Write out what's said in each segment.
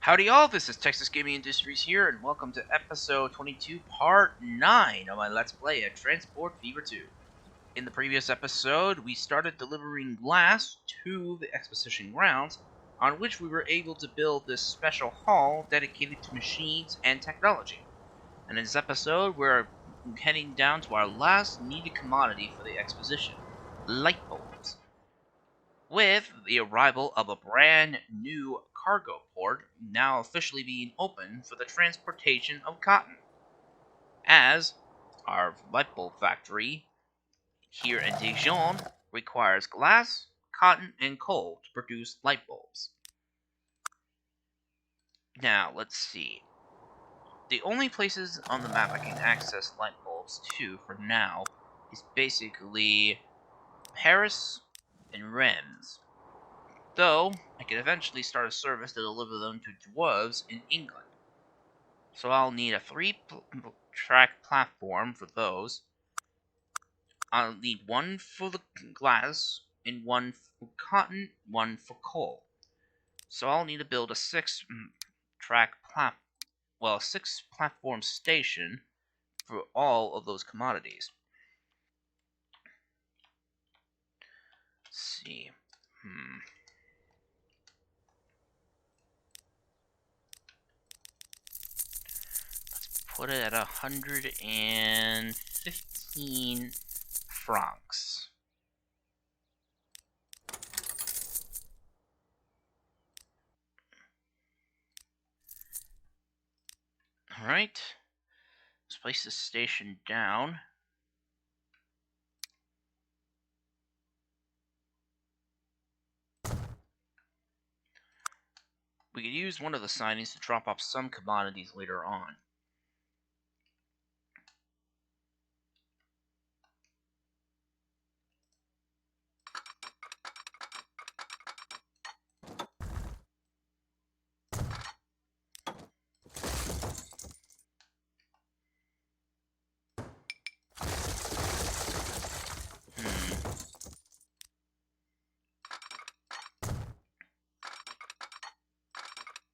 Howdy all, this is Texas Gaming Industries here, and welcome to episode 22, part 9 of my Let's Play at Transport Fever 2. In the previous episode, we started delivering glass to the exposition grounds, on which we were able to build this special hall dedicated to machines and technology. And in this episode, we're heading down to our last needed commodity for the exposition, light bulbs. With the arrival of a brand new cargo port now officially being open for the transportation of cotton, as our light bulb factory here in Dijon requires glass, cotton, and coal to produce light bulbs. Now, let's see. The only places on the map I can access light bulbs to for now is basically Paris and Rennes. Though, I could eventually start a service to deliver them to dwarves in England. So I'll need a 3-track platform for those. I'll need one for the glass, and one for cotton, one for coal. So I'll need to build a 6-track a 6-platform station for all of those commodities. Let's see. Put it at 115 francs. Alright. Let's place this station down. We could use one of the signings to drop off some commodities later on.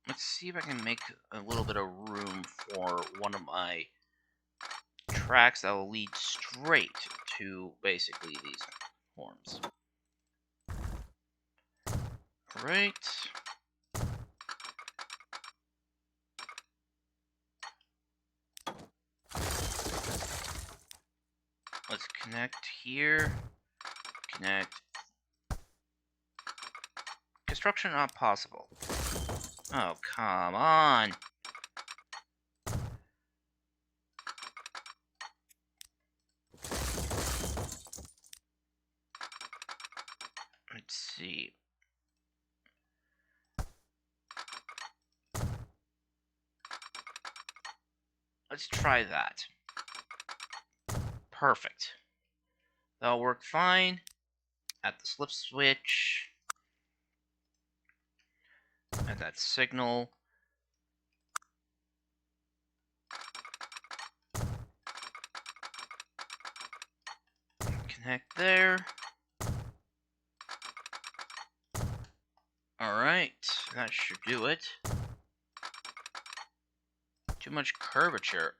Let's see if I can make a little bit of room for one of my tracks that will lead straight to basically these forms. Right. Let's connect here. Connect. Construction not possible. Oh, come on. Let's see. Let's try that. Perfect. That'll work fine. At the slip switch. At that signal. Connect there. Alright, that should do it. Too much curvature.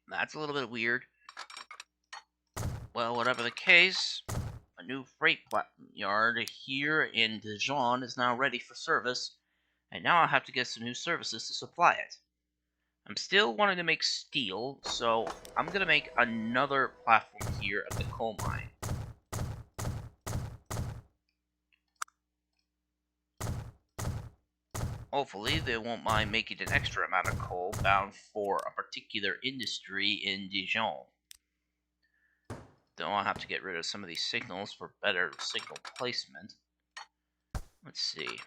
That's a little bit weird. Well, whatever the case, a new freight yard here in Dijon is now ready for service, and now I'll have to get some new services to supply it. I'm still wanting to make steel, so I'm going to make another platform here at the coal mine. Hopefully, they won't mind making an extra amount of coal bound for a particular industry in Dijon. Though I'll have to get rid of some of these signals for better signal placement. Let's see.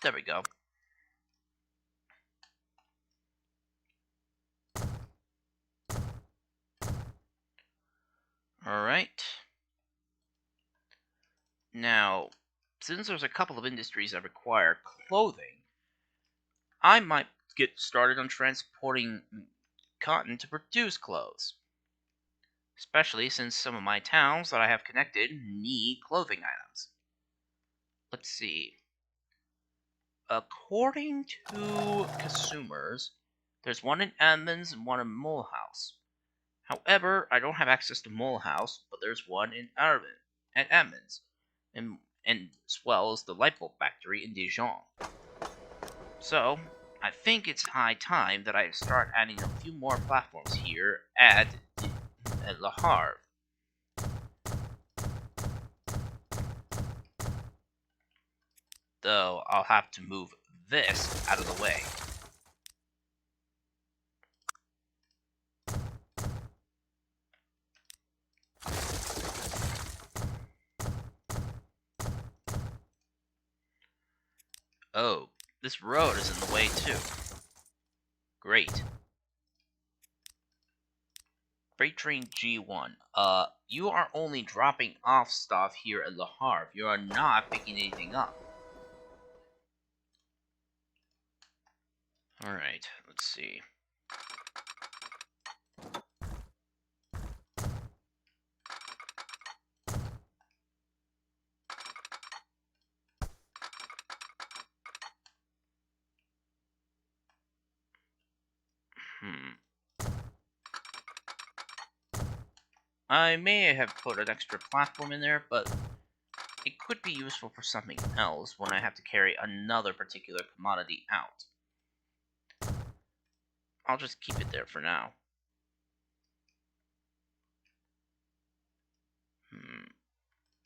There we go. Alright. Now, since there's a couple of industries that require clothing, I might get started on transporting cotton to produce clothes. Especially since some of my towns that I have connected need clothing items. Let's see. According to consumers, there's one in Amiens and one in Mulhouse. However, I don't have access to Mulhouse, but there's one in Amiens, and as well as the lightbulb factory in Dijon. So, I think it's high time that I start adding a few more platforms here at Le Havre. Though I'll have to move this out of the way. Oh, this road is in the way too. Great. Freight train G1. You are only dropping off stuff here at Le Havre. You are not picking anything up. Alright, let's see. I may have put an extra platform in there, but it could be useful for something else when I have to carry another particular commodity out. I'll just keep it there for now.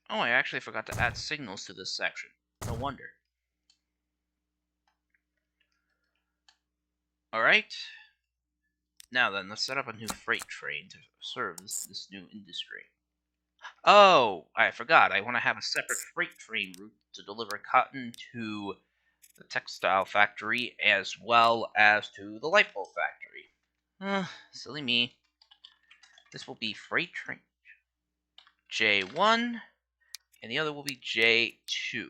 Oh, I actually forgot to add signals to this section. No wonder. Alright. Now then, let's set up a new freight train to serve this new industry. Oh, I forgot. I want to have a separate freight train route to deliver cotton to the textile factory as well as to the lightbulb factory. Silly me. This will be freight train J1, and the other will be J2.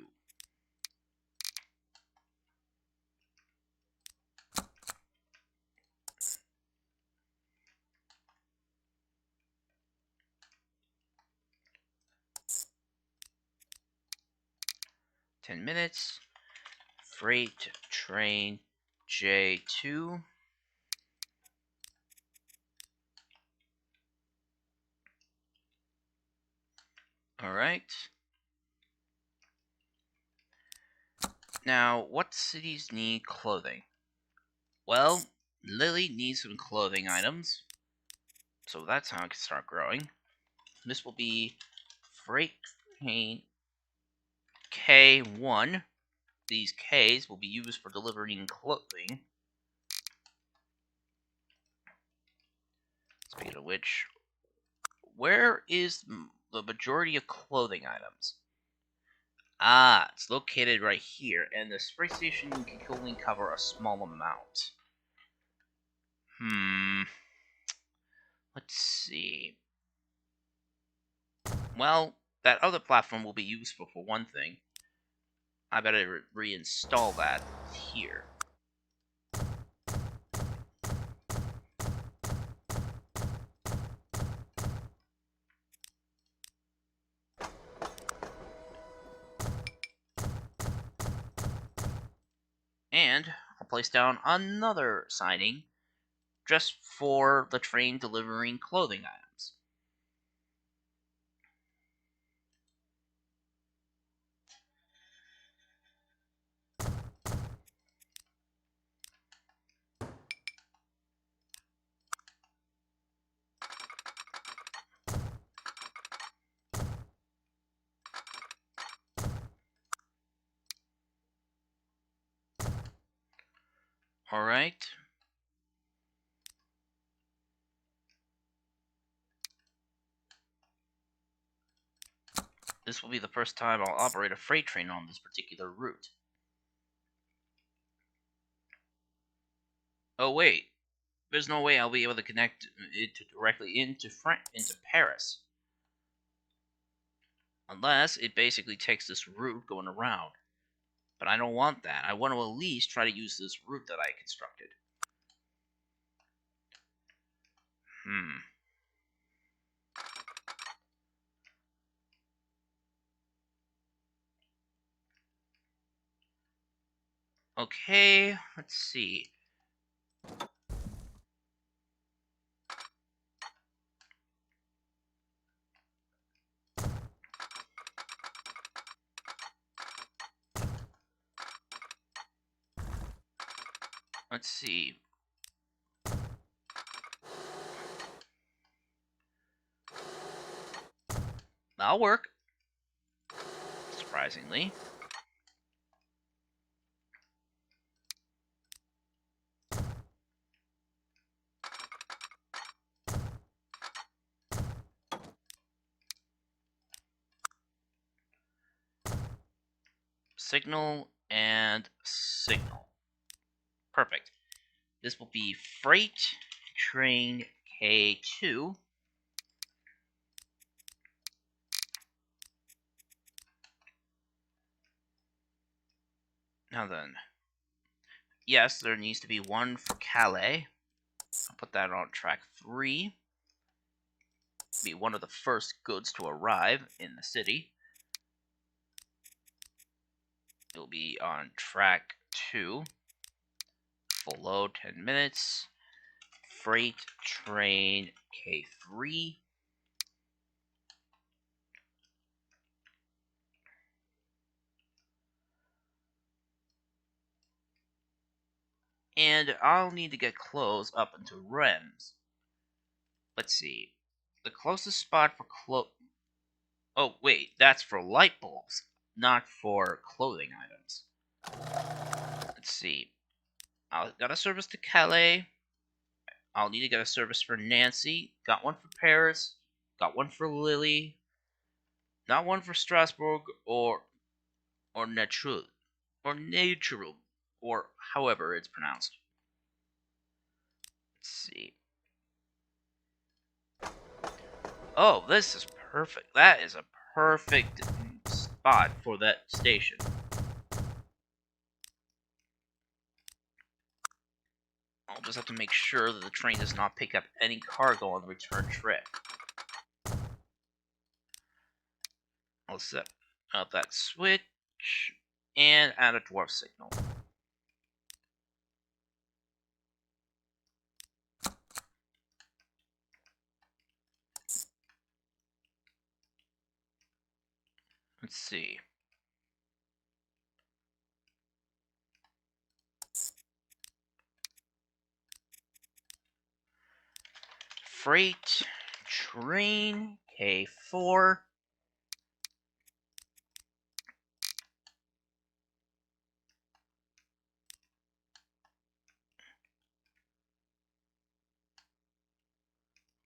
.10 Freight train J2. Alright. Now, what cities need clothing? Well, Lily needs some clothing items, so that's how I can start growing. This will be freight train K1. These Ks will be used for delivering clothing. Speaking of which, where is the majority of clothing items? Ah, it's located right here, and this freight station can only cover a small amount. Let's see. Well, that other platform will be useful for one thing. I better reinstall that here. And I'll place down another siding just for the train delivering clothing items. Alright. This will be the first time I'll operate a freight train on this particular route. Oh wait, there's no way I'll be able to connect it directly into Paris. Unless it basically takes this route going around. But I don't want that. I want to at least try to use this route that I constructed. Okay, let's see. Let's see. That'll work. Surprisingly. Signal and signal. Perfect. This will be freight train K2. Now then, yes, there needs to be one for Calais. I'll put that on track 3. Be one of the first goods to arrive in the city. It'll be on track 2. Full load, 10 minutes. Freight train K3. And I'll need to get clothes up into Reims. Let's see. The closest spot for Oh, wait, that's for light bulbs, not for clothing items. Let's see. I got a service to Calais. I'll need to get a service for Nancy. Got one for Paris. Got one for Lily. Not one for Strasbourg or Netrul. Or Netrul. Or however it's pronounced. Let's see. Oh, this is perfect. That is a perfect spot for that station. I'll just have to make sure that the train does not pick up any cargo on the return trip. I'll set up that switch and add a dwarf signal. Let's see. Freight train K4.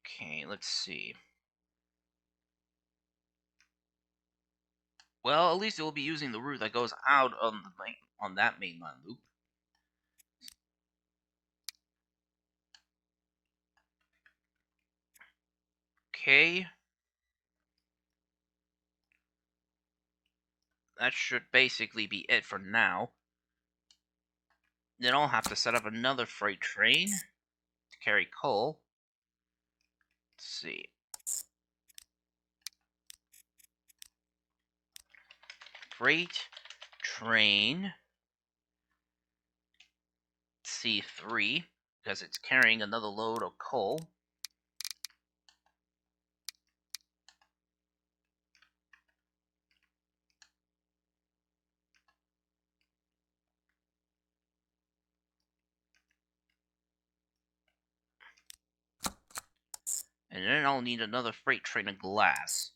Okay, let's see. Well, at least it will be using the route that goes out on that mainline loop. Okay. That should basically be it for now. Then I'll have to set up another freight train to carry coal. Let's see. Freight train C3, because it's carrying another load of coal. And then I'll need another freight train of glass.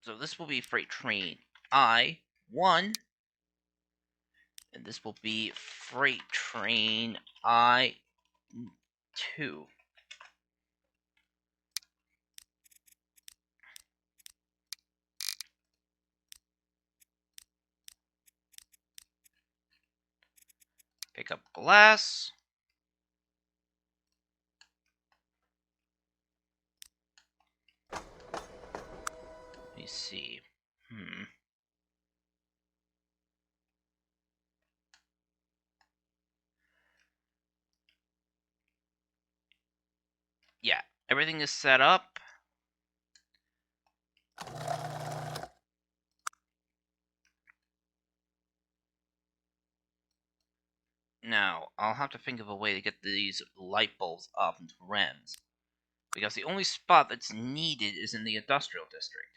So this will be freight train I1. And this will be freight train I2. Pick up glass. Let me see. Yeah, everything is set up. Now, I'll have to think of a way to get these light bulbs up into REMs, because the only spot that's needed is in the industrial district.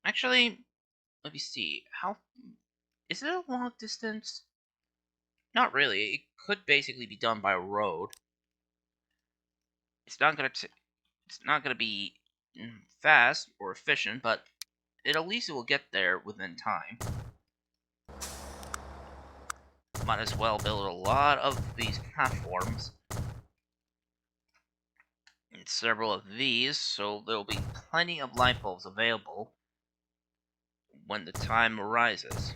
Actually, let me see. How is it a long distance? Not really. It could basically be done by road. It's not gonna be fast or efficient, but at least it will get there within time. Might as well build a lot of these platforms and several of these, so there will be plenty of light bulbs available when the time arises.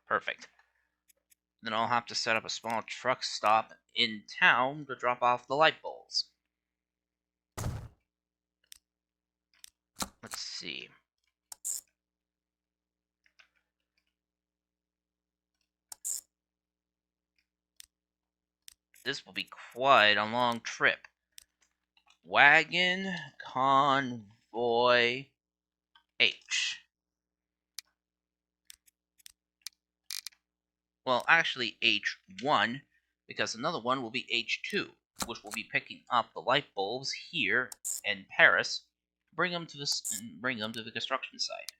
Perfect. Then I'll have to set up a small truck stop in town to drop off the light bulbs. Let's see. This will be quite a long trip. Wagon Convoy H. Well, actually H1, because another one will be H2, which will be picking up the light bulbs here in Paris, bring them to the construction site.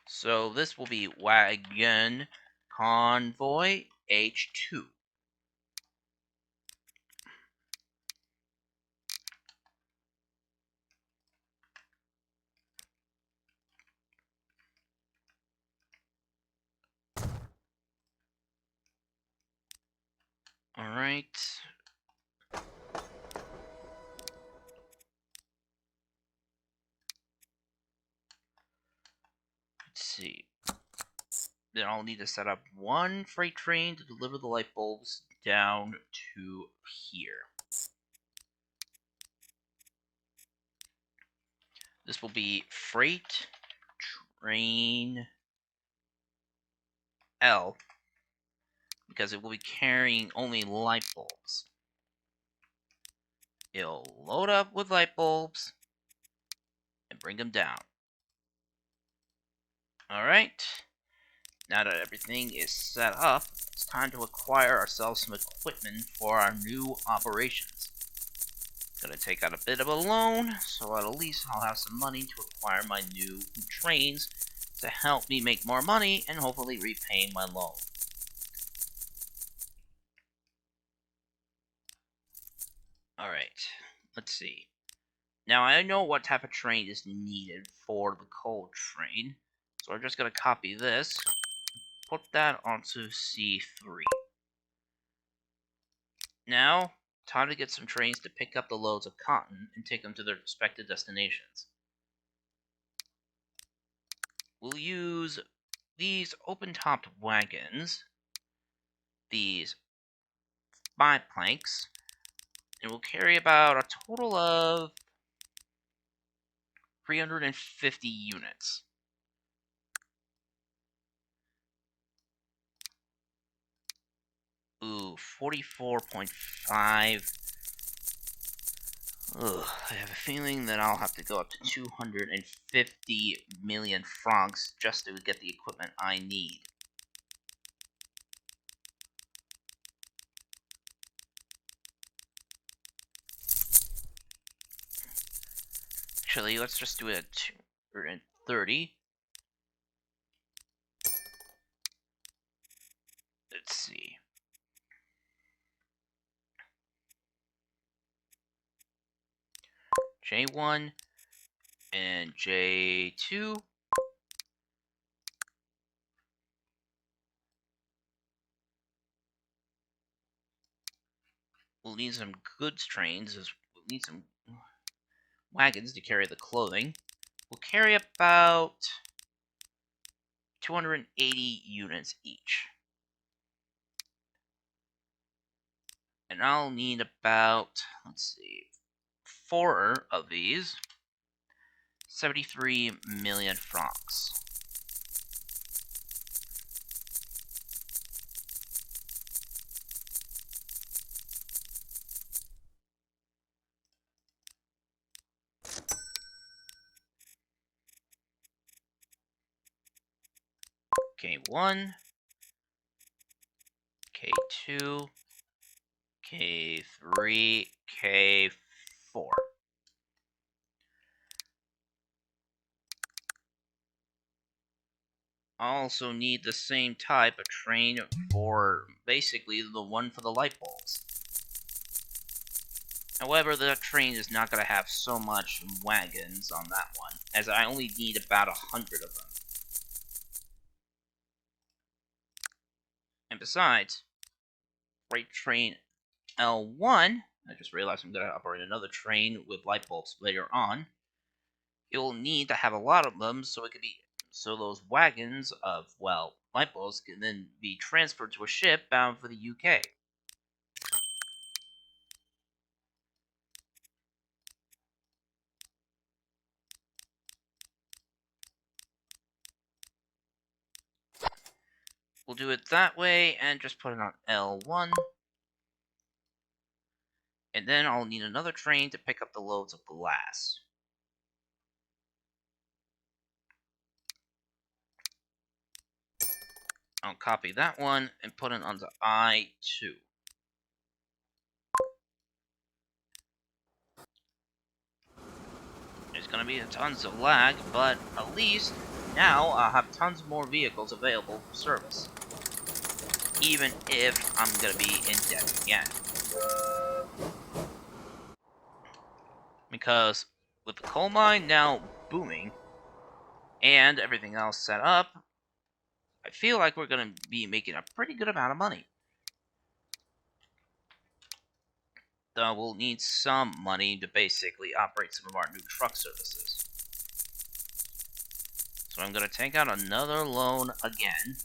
So this will be Wagon Convoy H2. Alright. Let's see. Then I'll need to set up one freight train to deliver the light bulbs down to here. This will be freight train L, because it will be carrying only light bulbs. It'll load up with light bulbs and bring them down. Alright, now that everything is set up, it's time to acquire ourselves some equipment for our new operations. Gonna take out a bit of a loan, so at least I'll have some money to acquire my new trains to help me make more money and hopefully repay my loan. Alright, let's see. Now I know what type of train is needed for the coal train, so I'm just gonna copy this, put that onto C3. Now, time to get some trains to pick up the loads of cotton and take them to their respective destinations. We'll use these open-topped wagons, these 5 planks, and we'll carry about a total of 350 units. Ooh, 44.5. Ugh, I have a feeling that I'll have to go up to 250 million francs just to get the equipment I need. Actually, let's just do it at 230. Let's see. J1 and J2. We'll need some goods trains, as we'll need some wagons to carry the clothing. We'll carry about 280 units each. And I'll need about, let's see, 4 of these. 73 million francs. K1, K2, K3, K4. I also need the same type of train for basically the one for the light bulbs. However, the train is not going to have so much wagons on that one, as I only need about 100 of them. And besides, freight train L1, I just realized I'm going to operate another train with light bulbs later on. It will need to have a lot of them so those wagons of, well, light bulbs can then be transferred to a ship bound for the UK. We'll do it that way and just put it on L1. And then I'll need another train to pick up the loads of glass. I'll copy that one and put it onto I2. There's going to be tons of lag, but at least now I'll have tons more vehicles available for service. Even if I'm going to be in debt again. Because with the coal mine now booming and everything else set up, I feel like we're going to be making a pretty good amount of money. Though we'll need some money to basically operate some of our new truck services. So I'm going to take out another loan again.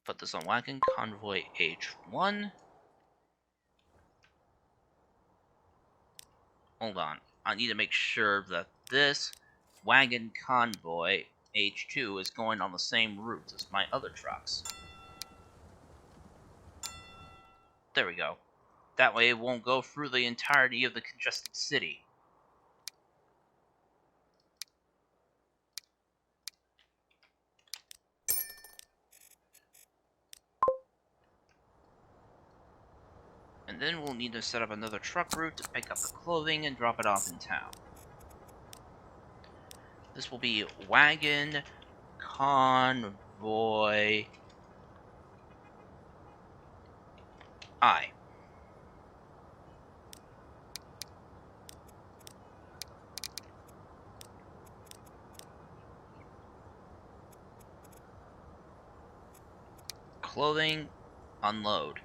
Put this on Wagon Convoy H1. Hold on. I need to make sure that this Wagon Convoy H2 is going on the same route as my other trucks. There we go. That way it won't go through the entirety of the congested city. And then we'll need to set up another truck route to pick up the clothing and drop it off in town. This will be Wagon Convoy I. Clothing, unload.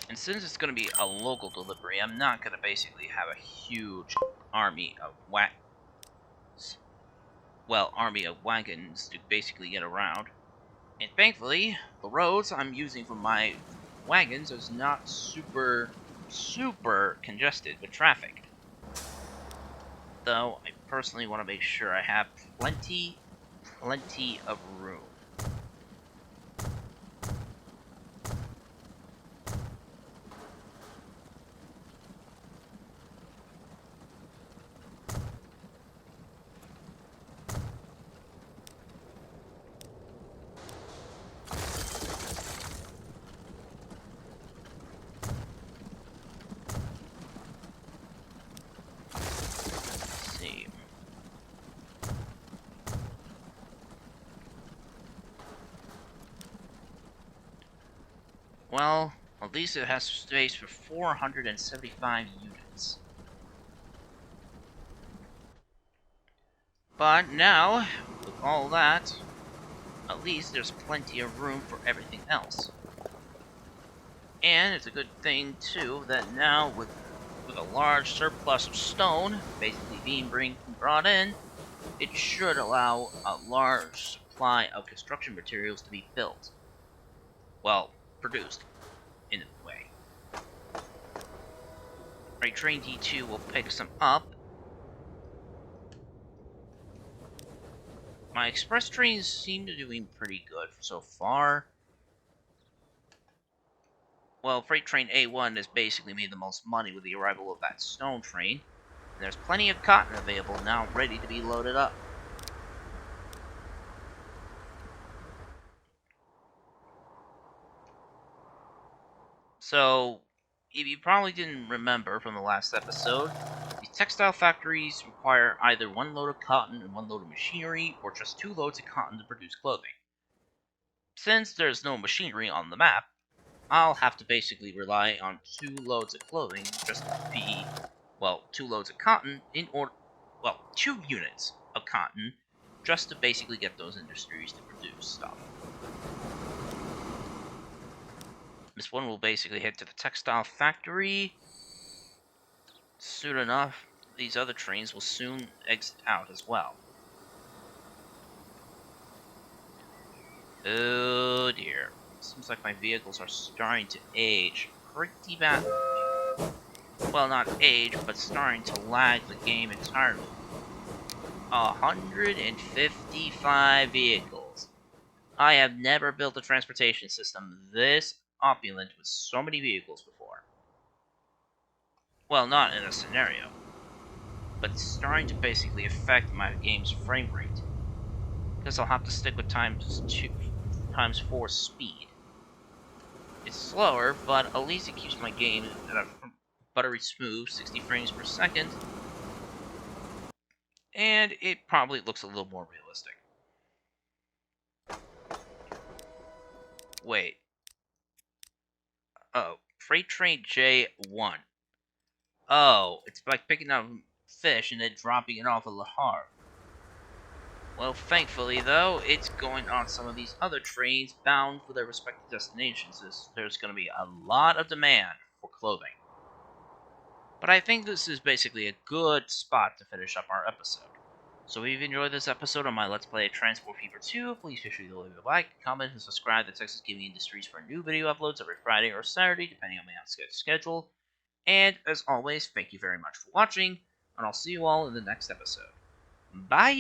And since it's going to be a local delivery, I'm not going to basically have a huge army of wagons to basically get around. And thankfully, the roads I'm using for my wagons is not super congested with traffic. Though, I personally want to make sure I have plenty of room. Well, at least it has space for 475 units. But now, with all that, at least there's plenty of room for everything else. And it's a good thing, too, that now with a large surplus of stone basically being brought in, it should allow a large supply of construction materials to be built. Well, produced, in a way. Right, train D2 will pick some up. My express trains seem to be doing pretty good so far. Well, Freight Train A1 has basically made the most money with the arrival of that stone train. And there's plenty of cotton available now, ready to be loaded up. So, if you probably didn't remember from the last episode, these textile factories require either one load of cotton and one load of machinery, or just 2 loads of cotton to produce clothing. Since there's no machinery on the map, I'll have to basically rely on 2 loads of clothing just to be, well, 2 loads of cotton in order, well, 2 units of cotton just to basically get those industries to produce stuff. This one will basically head to the textile factory. Soon enough, these other trains will soon exit out as well. Oh dear. Seems like my vehicles are starting to age pretty bad. Well, not age, but starting to lag the game entirely. 155 vehicles. I have never built a transportation system this opulent with so many vehicles before. Well, not in a scenario, but it's starting to basically affect my game's frame rate. Guess I'll have to stick with times 4 speed. It's slower, but at least it keeps my game at a buttery smooth 60 frames per second, and it probably looks a little more realistic. Wait. Oh, Freight Train J1. Oh, it's like picking up fish and then dropping it off a La Havre. Well, thankfully, though, it's going on some of these other trains bound for their respective destinations, as there's going to be a lot of demand for clothing. But I think this is basically a good spot to finish up our episode. So if you've enjoyed this episode on my Let's Play Transport Fever 2, please feel free to leave a like, comment, and subscribe to Texas Gaming Industries for new video uploads every Friday or Saturday, depending on my schedule. And as always, thank you very much for watching, and I'll see you all in the next episode. Bye!